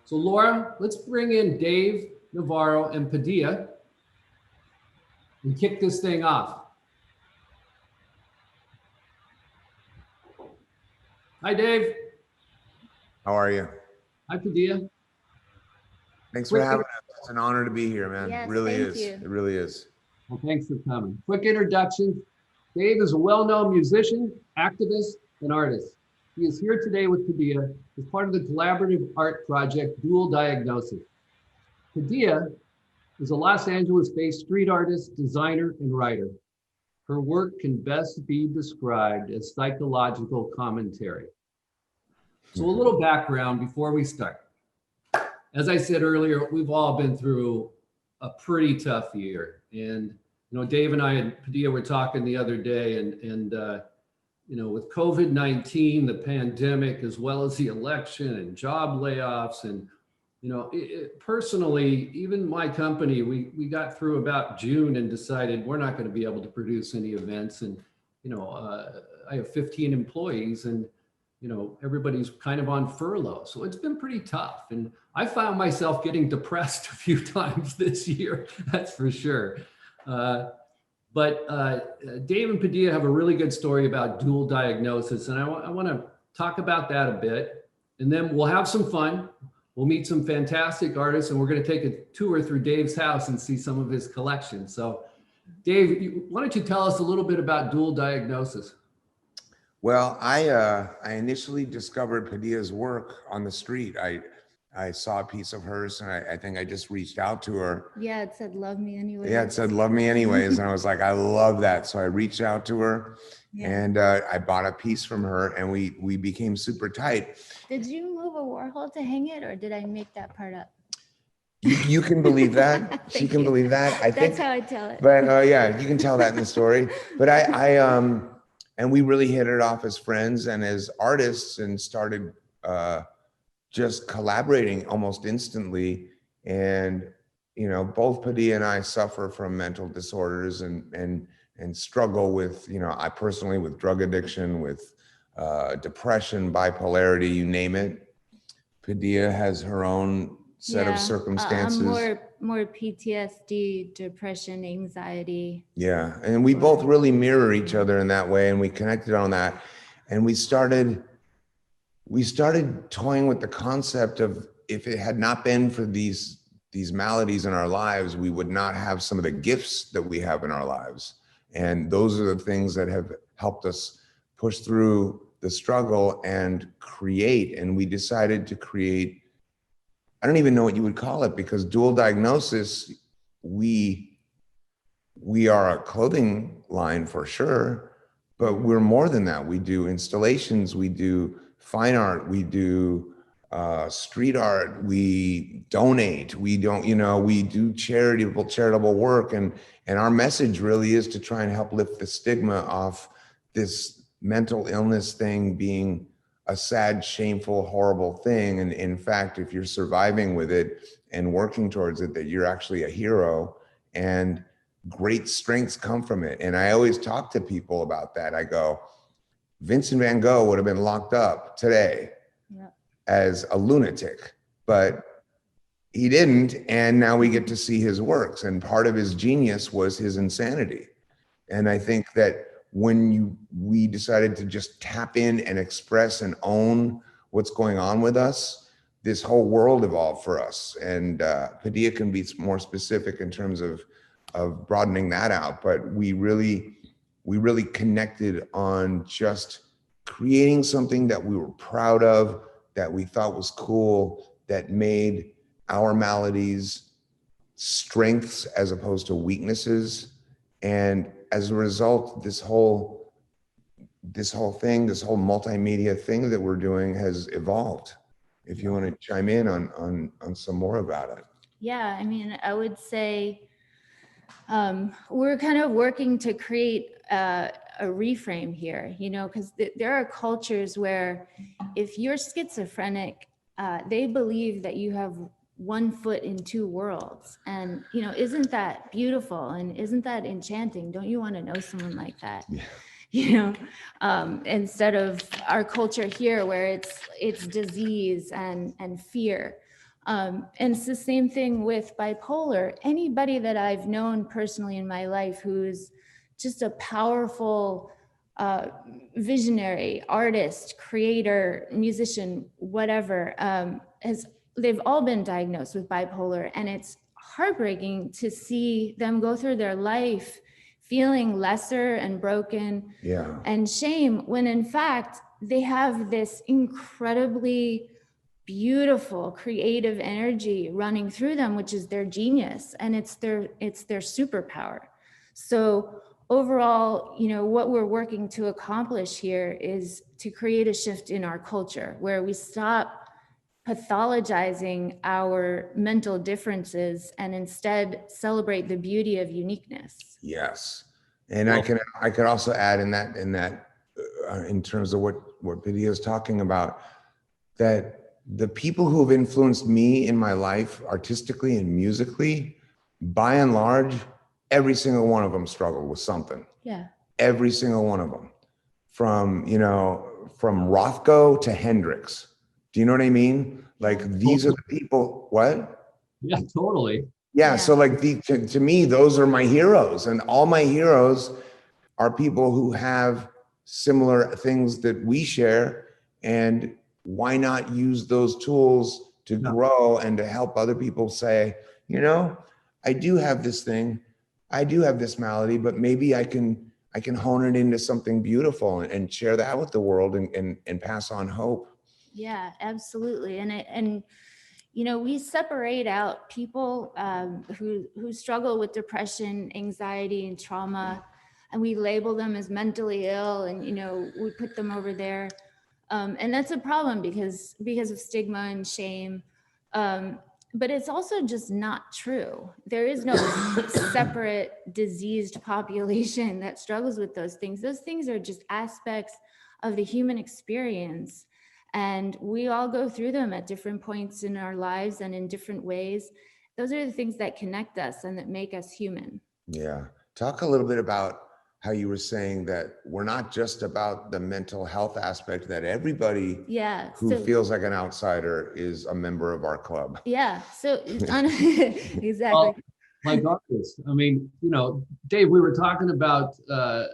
So Laura, let's bring in Dave, Navarro, and Padilla and kick this thing off. Hi, Dave. How are you? Hi, Padilla. Thanks for having us. It's an honor to be here, man. Yes, it really thank is. you. It really is. Well, thanks for coming. Quick introduction. Dave is a well-known musician, activist, and artist. He is here today with Padilla as part of the collaborative art project Dual Diagnosis. Padilla is a Los Angeles-based street artist, designer, and writer. Her work can best be described as psychological commentary. So a little background before we start. As I said earlier, we've all been through a pretty tough year. And, you know, Dave and I and Padilla were talking the other day and you know, with COVID-19, the pandemic, as well as the election and job layoffs and, you know, personally, even my company, we got through about June and decided we're not going to be able to produce any events. And, you know, I have 15 employees and, you know, everybody's kind of on furlough. So it's been pretty tough. And I found myself getting depressed a few times this year, that's for sure. But Dave and Padilla have a really good story about dual diagnosis. And I want to talk about that a bit. And then we'll have some fun. We'll meet some fantastic artists, and we're going to take a tour through Dave's house and see some of his collection. So Dave, why don't you tell us a little bit about dual diagnosis? Well, I initially discovered Padilla's work on the street. I saw a piece of hers and I think I just reached out to her. Yeah, it said, "Love me anyways." Yeah, it said, "Love me anyways." And I was like, I love that. So I reached out to her and I bought a piece from her and we became super tight. Did you move a Warhol to hang it, or did I make that part up? You can believe that. She can believe that. I think that's how I tell it. But yeah, you can tell that in the story. But and we really hit it off as friends and as artists and started just collaborating almost instantly. And, you know, both Padilla and I suffer from mental disorders and struggle with, you know, I personally with drug addiction, with depression, bipolarity, you name it. Padilla has her own set of circumstances. More PTSD, depression, anxiety. Yeah, and we both really mirror each other in that way, and we connected on that. And we started toying with the concept of, if it had not been for these maladies in our lives, we would not have some of the gifts that we have in our lives. And those are the things that have helped us push through the struggle and create. And we decided to create, I don't even know what you would call it, because dual diagnosis, we are a clothing line for sure, but we're more than that. We do installations, we do fine art, we do street art, we donate, we do charitable work. And our message really is to try and help lift the stigma off this mental illness thing being a sad, shameful, horrible thing. And in fact, if you're surviving with it and working towards it, that you're actually a hero and great strengths come from it. And I always talk to people about that. I go, Vincent van Gogh would have been locked up today as a lunatic, but he didn't. And now we get to see his works. And part of his genius was his insanity. And I think that when we decided to just tap in and express and own what's going on with us, this whole world evolved for us. And Padilla can be more specific in terms of broadening that out, but we really connected on just creating something that we were proud of, that we thought was cool, that made our maladies strengths as opposed to weaknesses. And as a result, this whole multimedia thing that we're doing has evolved. If you want to chime in on some more about it. Yeah, I mean, I would say we're kind of working to create a reframe here, you know, because there are cultures where if you're schizophrenic, they believe that you have one foot in two worlds. And, you know, isn't that beautiful? And isn't that enchanting? Don't you want to know someone like that? Yeah. You know, instead of our culture here where it's disease and fear. And it's the same thing with bipolar. Anybody that I've known personally in my life who's just a powerful visionary, artist, creator, musician, whatever, they've all been diagnosed with bipolar. And it's heartbreaking to see them go through their life feeling lesser and broken and shame, when in fact, they have this incredibly beautiful creative energy running through them, which is their genius, and it's their superpower. So overall, you know, what we're working to accomplish here is to create a shift in our culture where we stop pathologizing our mental differences and instead celebrate the beauty of uniqueness. Yes. And I could also add in terms of what Padilla is talking about, that the people who have influenced me in my life artistically and musically, by and large, every single one of them struggled with something. Yeah. Every single one of them, from Rothko to Hendrix. Do you know what I mean? Like, these are the people. What? Yeah, totally. Yeah. So like to me, those are my heroes, and all my heroes are people who have similar things that we share. And why not use those tools to grow and to help other people say, you know, I do have this thing, I do have this malady, but maybe I can hone it into something beautiful and share that with the world and pass on hope. Yeah, absolutely. And you know, we separate out people who struggle with depression, anxiety, and trauma, and we label them as mentally ill, and you know, we put them over there. And that's a problem because of stigma and shame. But it's also just not true. There is no separate diseased population that struggles with those things. Those things are just aspects of the human experience. And we all go through them at different points in our lives and in different ways. Those are the things that connect us and that make us human. Yeah. Talk a little bit about how you were saying that we're not just about the mental health aspect, that everybody who feels like an outsider is a member of our club. Yeah. So exactly. Well, like artists, I mean, you know, Dave, we were talking about the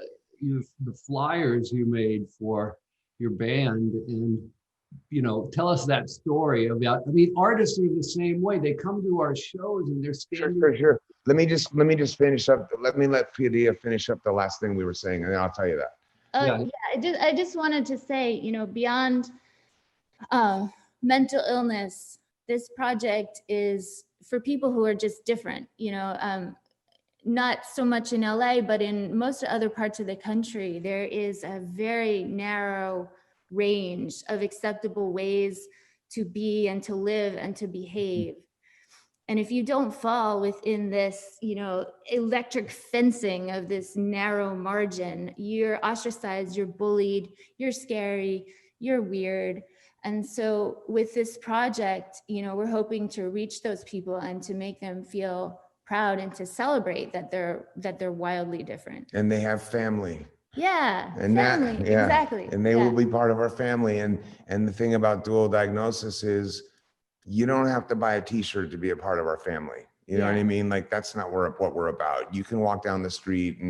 flyers you made for your band, and you know, tell us that story about, I mean, artists are the same way. They come to our shows and they're standing. Sure. Let me just finish up. Let Padilla finish up the last thing we were saying, and then I'll tell you that. I just wanted to say, you know, beyond mental illness, this project is for people who are just different, you know, not so much in LA, but in most other parts of the country, there is a very narrow range of acceptable ways to be and to live and to behave. And if you don't fall within this, you know, electric fencing of this narrow margin, you're ostracized, you're bullied, you're scary, you're weird. And so with this project, you know, we're hoping to reach those people and to make them feel proud and to celebrate that they're wildly different. And they have family. Yeah, and family, exactly. And they will be part of our family. And the thing about dual diagnosis is you don't have to buy a t-shirt to be a part of our family. You know what I mean? Like, that's not what we're about. You can walk down the street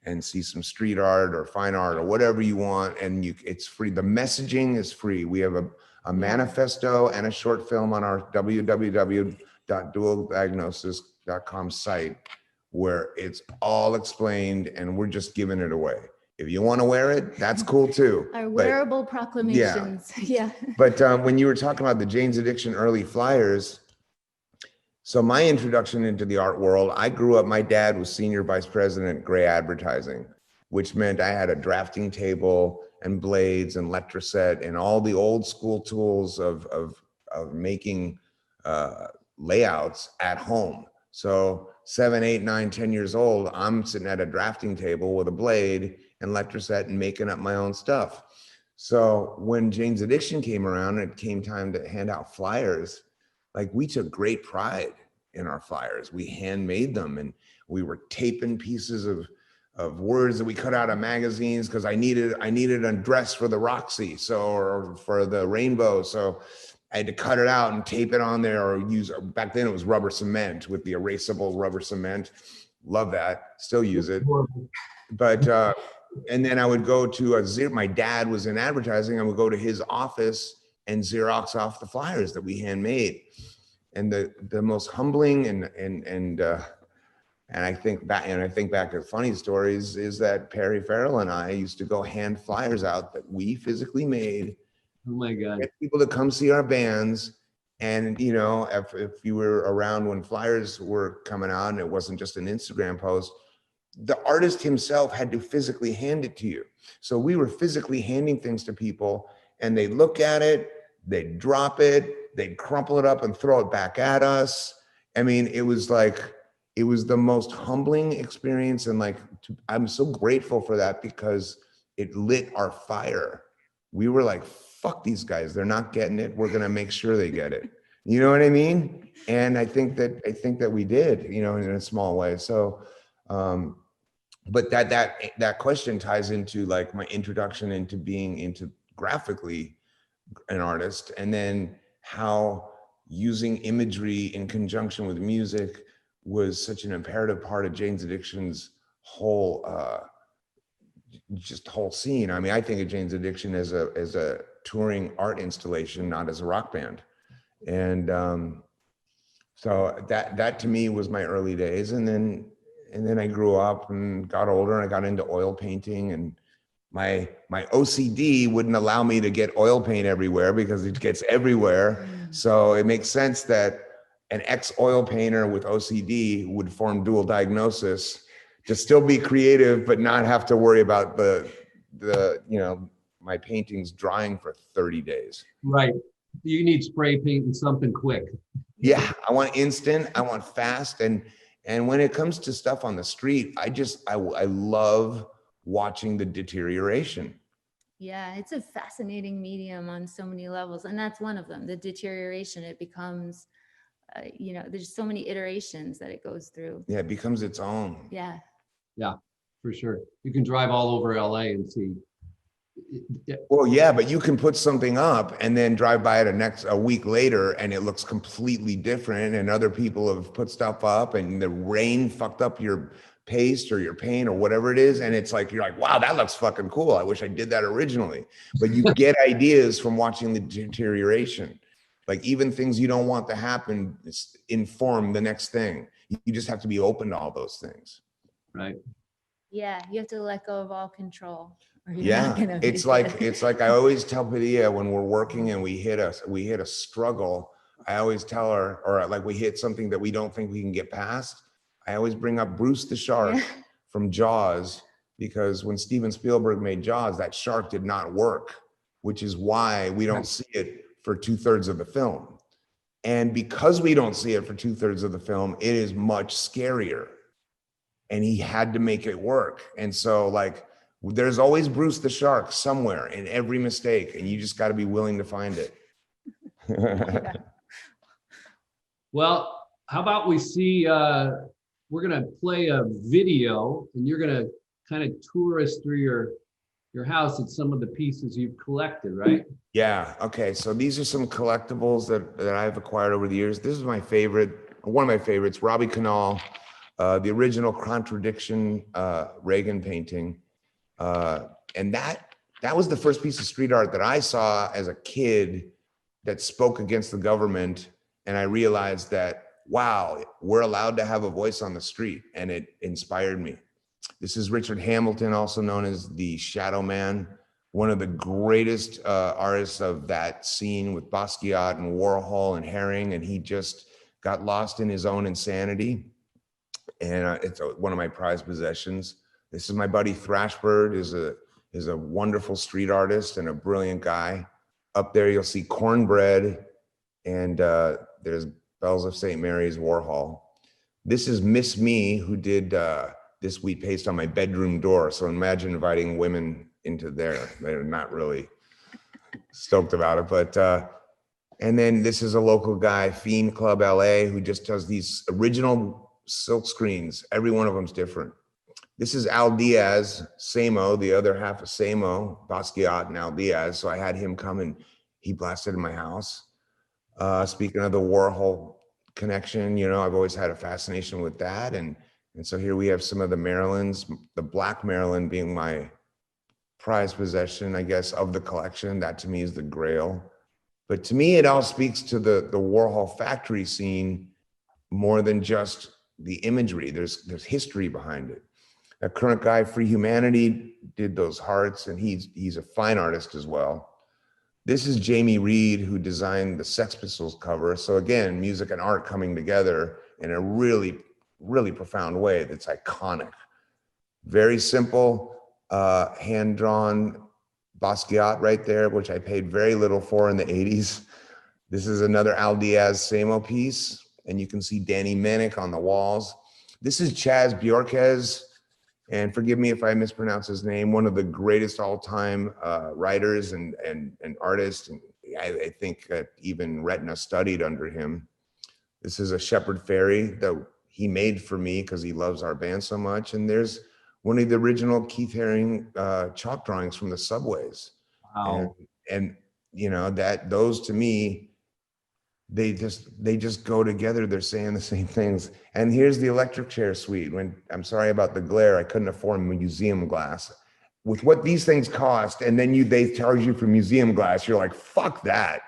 and see some street art or fine art or whatever you want. And it's free. The messaging is free. We have a manifesto and a short film on our www.dualdiagnosis.com site where it's all explained, and we're just giving it away. If you want to wear it, that's cool too. Our wearable proclamations. Yeah. But when you were talking about the Jane's Addiction early flyers, so my introduction into the art world, I grew up, my dad was senior vice president at Gray Advertising, which meant I had a drafting table and blades and letraset and all the old school tools of making layouts at home. So 7, 8, 9, 10 years old, I'm sitting at a drafting table with a blade and letraset and making up my own stuff. So when Jane's Addiction came around and it came time to hand out flyers, like, we took great pride in our flyers. We handmade them, and we were taping pieces of words that we cut out of magazines because I needed a dress for the Roxy, or for the Rainbow. So I had to cut it out and tape it on there, or use, back then it was rubber cement with the erasable rubber cement. Love that, still use it. But, and then I would go to my dad was in advertising. I would go to his office and Xerox off the flyers that we handmade. And the most humbling and I think back to funny stories is that Perry Farrell and I used to go hand flyers out that we physically made. Oh my God. Get people to come see our bands. And, you know, if you were around when flyers were coming out and it wasn't just an Instagram post, the artist himself had to physically hand it to you. So we were physically handing things to people, and they'd look at it, they'd drop it, they'd crumple it up and throw it back at us. I mean, it was the most humbling experience. And like, I'm so grateful for that, because it lit our fire. We were like, fuck these guys, they're not getting it. We're going to make sure they get it. You know what I mean? And I think that we did, you know, in a small way. So, but that question ties into like my introduction into graphically an artist, and then how using imagery in conjunction with music was such an imperative part of Jane's Addiction's whole scene. I mean, I think of Jane's Addiction as a touring art installation, not as a rock band. And so that to me was my early days. And then I grew up and got older, and I got into oil painting, and my OCD wouldn't allow me to get oil paint everywhere because it gets everywhere. So it makes sense that an ex-oil painter with OCD would form dual diagnosis to still be creative, but not have to worry about the you know, my paintings drying for 30 days. Right. You need spray paint and something quick. Yeah, I want instant, I want fast. And when it comes to stuff on the street, I love watching the deterioration. Yeah, it's a fascinating medium on so many levels. And that's one of them, the deterioration. It becomes, you know, there's so many iterations that it goes through. Yeah, it becomes its own. Yeah. Yeah, for sure. You can drive all over LA and see. Well, yeah, but you can put something up and then drive by it a week later and it looks completely different, and other people have put stuff up and the rain fucked up your paste or your paint or whatever it is, and it's like, you're like, wow, that looks fucking cool, I wish I did that originally. But you get ideas from watching the deterioration. Like, even things you don't want to happen inform the next thing. You just have to be open to all those things. Right. Yeah, you have to let go of all control. Yeah, it's like I always tell Padilla when we're working and we hit a struggle, I always tell her, or like we hit something that we don't think we can get past, I always bring up Bruce the shark from Jaws, because when Steven Spielberg made Jaws, that shark did not work, which is why we don't see it for 2/3 of the film. And because we don't see it for 2/3 of the film, it is much scarier. And he had to make it work. And so, like, there's always Bruce the shark somewhere in every mistake, and you just got to be willing to find it. Yeah. Well, how about we see, we're going to play a video, and you're going to kind of tour us through your house and some of the pieces you've collected, right? Yeah. Okay. So these are some collectibles that I've acquired over the years. This is my favorite, one of my favorites, Robbie Canal, the original Contradiction Reagan painting. And that was the first piece of street art that I saw as a kid that spoke against the government. And I realized that, wow, we're allowed to have a voice on the street, and it inspired me. This is Richard Hamilton, also known as the Shadow Man, one of the greatest artists of that scene with Basquiat and Warhol and Herring, and he just got lost in his own insanity. And it's one of my prized possessions. This is my buddy Thrashbird, is a wonderful street artist and a brilliant guy. Up there, you'll see Cornbread, and there's Bells of St. Mary's Warhol. This is Miss Me, who did this wheat paste on my bedroom door. So imagine inviting women into there. They're not really stoked about it, but and then this is a local guy, Fiend Club LA, who just does these original silk screens. Every one of them's different. This is Al Diaz, Samo, the other half of Samo, Basquiat and Al Diaz. So I had him come and he blasted in my house. Speaking of the Warhol connection, you know, I've always had a fascination with that. And so here we have some of the Marilyns, the Black Marilyn being my prized possession, I guess, of the collection. That to me is the grail. But to me, it all speaks to the Warhol factory scene more than just the imagery. There's history behind it. A current guy, Free Humanity, did those hearts, and he's a fine artist as well. This is Jamie Reed, who designed the Sex Pistols cover. So again, music and art coming together in a really, really profound way that's iconic. Very simple, hand-drawn Basquiat right there, which I paid very little for in the 80s. This is another Al Diaz Samo piece, and you can see Danny Menick on the walls. This is Chaz Bjorquez, and forgive me if I mispronounce his name, one of the greatest all-time writers and artists. And I think even Retina studied under him. This is a Shepherd Fairy that he made for me because he loves our band so much. And there's one of the original Keith Haring chalk drawings from the subways. Wow. And you know, that those to me, they just go together. They're saying the same things. And here's the electric chair suite. When I'm sorry about the glare, I couldn't afford museum glass. With what these things cost, and then they charge you for museum glass, you're like, fuck that.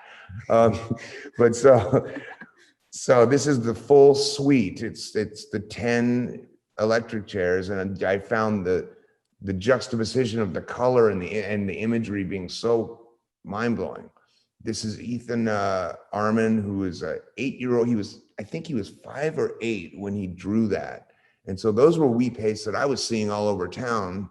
But so this is the full suite. It's the 10 electric chairs, and I found the juxtaposition of the color and the imagery being so mind-blowing. This is Ethan Arman, who is an 8-year-old. I think he was 5 or 8 when he drew that. And so those were wheat pastes that I was seeing all over town.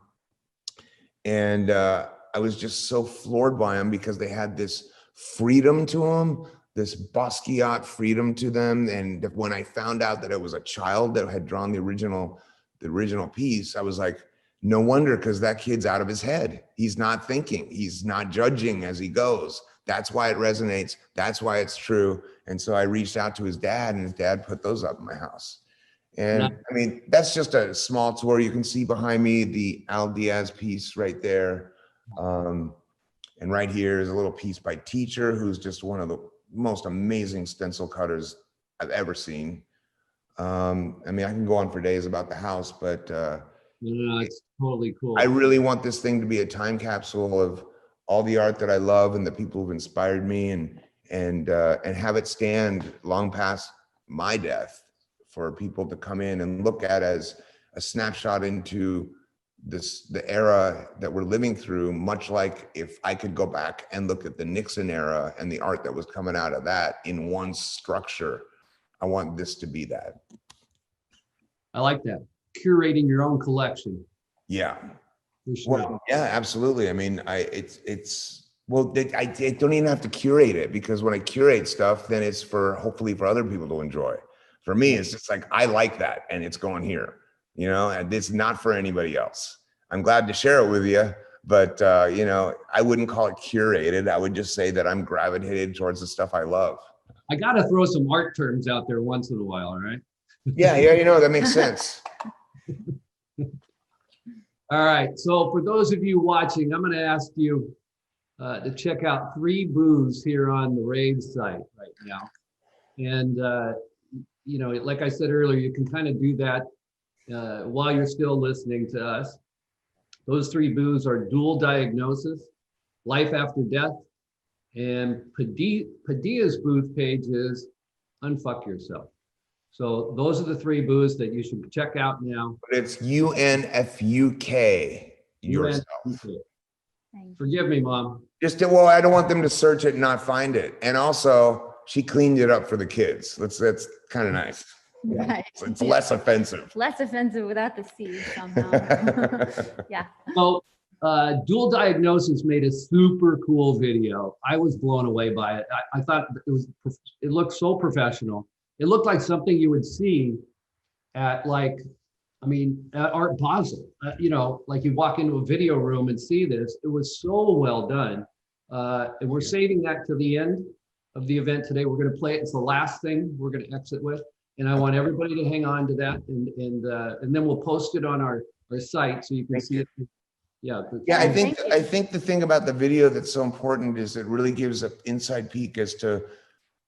And I was just so floored by them because they had this freedom to them, this Basquiat freedom to them. And when I found out that it was a child that had drawn the original piece, I was like, no wonder, because that kid's out of his head. He's not thinking. He's not judging as he goes. That's why it resonates. That's why it's true. And so I reached out to his dad, and his dad put those up in my house. And I mean, that's just a small tour. You can see behind me the Al Diaz piece right there. And right here is a little piece by Teacher, who's just one of the most amazing stencil cutters I've ever seen. I mean, I can go on for days about the house, but no, it's totally cool. I really want this thing to be a time capsule of all the art that I love and the people who've inspired me, and have it stand long past my death for people to come in and look at as a snapshot into the era that we're living through, much like if I could go back and look at the Nixon era and the art that was coming out of that in one structure. I want this to be that. I like that. Curating your own collection. Yeah. For sure. Well, yeah, absolutely. I mean, I don't even have to curate it, because when I curate stuff, then it's hopefully for other people to enjoy. For me, it's just like, I like that, and it's going here, you know, and it's not for anybody else. I'm glad to share it with you, but you know, I wouldn't call it curated. I would just say that I'm gravitated towards the stuff I love. I got to throw some art terms out there once in a while, all right? Yeah, you know, that makes sense. All right, so for those of you watching, I'm going to ask you to check out 3 booths here on the RAVE site right now. And, you know, like I said earlier, you can kind of do that while you're still listening to us. Those 3 booths are Dual Diagnosis, Life After Death, and Padilla's booth page is Unfuck Yourself. So those are the 3 booths that you should check out now. But it's UNFUK, yourself. Forgive me, Mom. Well, I don't want them to search it and not find it. And also, she cleaned it up for the kids. That's kind of nice. Right. So it's less offensive. Less offensive without the C somehow. Yeah. Well, Dual Diagnosis made a super cool video. I was blown away by it. I thought it looked so professional. It looked like something you would see at at Art Basel. You know, like you walk into a video room and see this. It was so well done. And we're saving that to the end of the event today. We're going to play it. It's the last thing we're going to exit with. And I want everybody to hang on to that. And then we'll post it on our site so you can see it. Yeah. Yeah, I think the thing about the video that's so important is it really gives an inside peek as to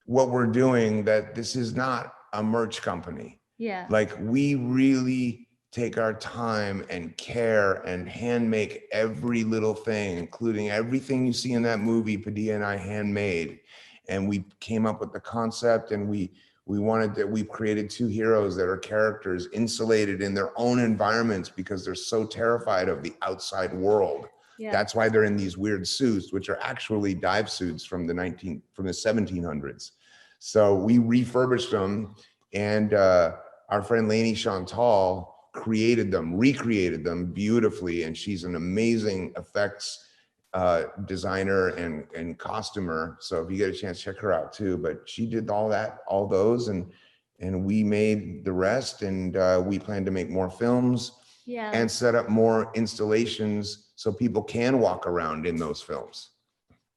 what we're doing, that this is not a merch company. Yeah. Like, we really take our time and care and hand make every little thing, including everything you see in that movie. Padilla and I handmade, and we came up with the concept, and we wanted that. We've created two heroes that are characters insulated in their own environments because they're so terrified of the outside world. Yeah. That's why they're in these weird suits, which are actually dive suits from the 1700s. So we refurbished them, and our friend Lainey Chantal recreated them beautifully, and she's an amazing effects designer and costumer. So if you get a chance, check her out too. But she did all those, and we made the rest, and we plan to make more films. Yeah. And set up more installations so people can walk around in those films.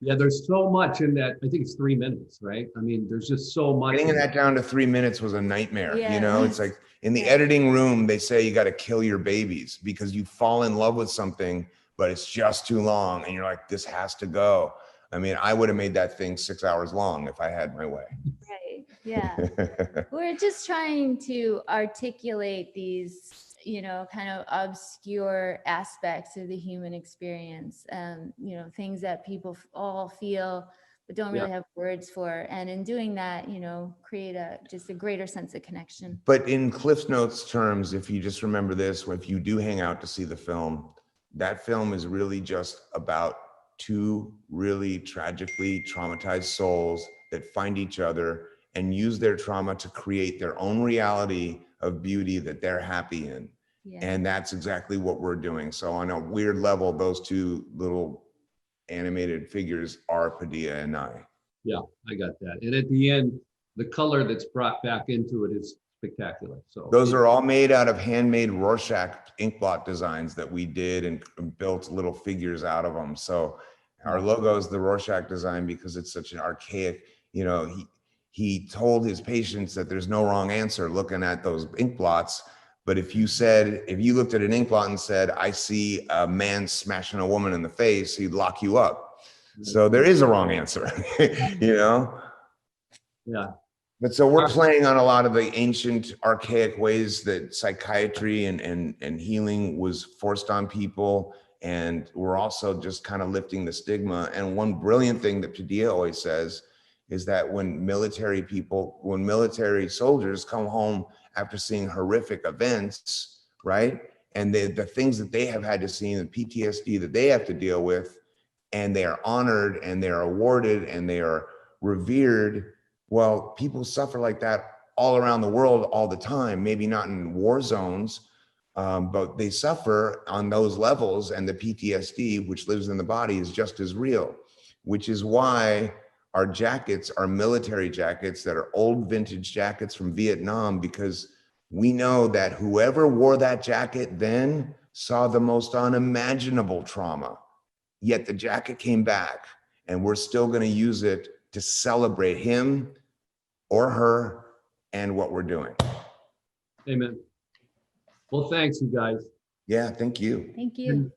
Yeah, there's so much in that. I think it's 3 minutes, right? I mean, there's just so much. Getting that down to 3 minutes was a nightmare. Yeah. You know, it's like in the editing room, they say you got to kill your babies because you fall in love with something, but it's just too long. And you're like, this has to go. I mean, I would have made that thing 6 hours long if I had my way. Right. Yeah. We're just trying to articulate these, you know, kind of obscure aspects of the human experience, you know, things that people all feel but don't really have words for. And in doing that, you know, create just a greater sense of connection. But in Cliff Notes terms, if you just remember this, if you do hang out to see the film, that film is really just about two really tragically traumatized souls that find each other and use their trauma to create their own reality of beauty that they're happy in. Yeah. And that's exactly what we're doing. So on a weird level, those two little animated figures are Padilla and I. Yeah, I got that. And at the end, the color that's brought back into it is spectacular. So those are all made out of handmade Rorschach inkblot designs that we did and built little figures out of them. So our logo is the Rorschach design because it's such an archaic, you know, he told his patients that there's no wrong answer looking at those ink blots. But if you looked at an ink blot and said, I see a man smashing a woman in the face, he'd lock you up. So there is a wrong answer, you know? Yeah. But so we're playing on a lot of the ancient archaic ways that psychiatry and healing was forced on people. And we're also just kind of lifting the stigma. And one brilliant thing that Padilla always says is that when military soldiers come home after seeing horrific events, right? And the things that they have had to see, the PTSD that they have to deal with, and they are honored and they are awarded and they are revered. Well, people suffer like that all around the world all the time, maybe not in war zones, but they suffer on those levels, and the PTSD, which lives in the body, is just as real, which is why our jackets are military jackets that are old vintage jackets from Vietnam, because we know that whoever wore that jacket then saw the most unimaginable trauma, yet the jacket came back, and we're still going to use it to celebrate him or her and what we're doing. Amen. Well, thanks, you guys. Yeah, thank you. Thank you.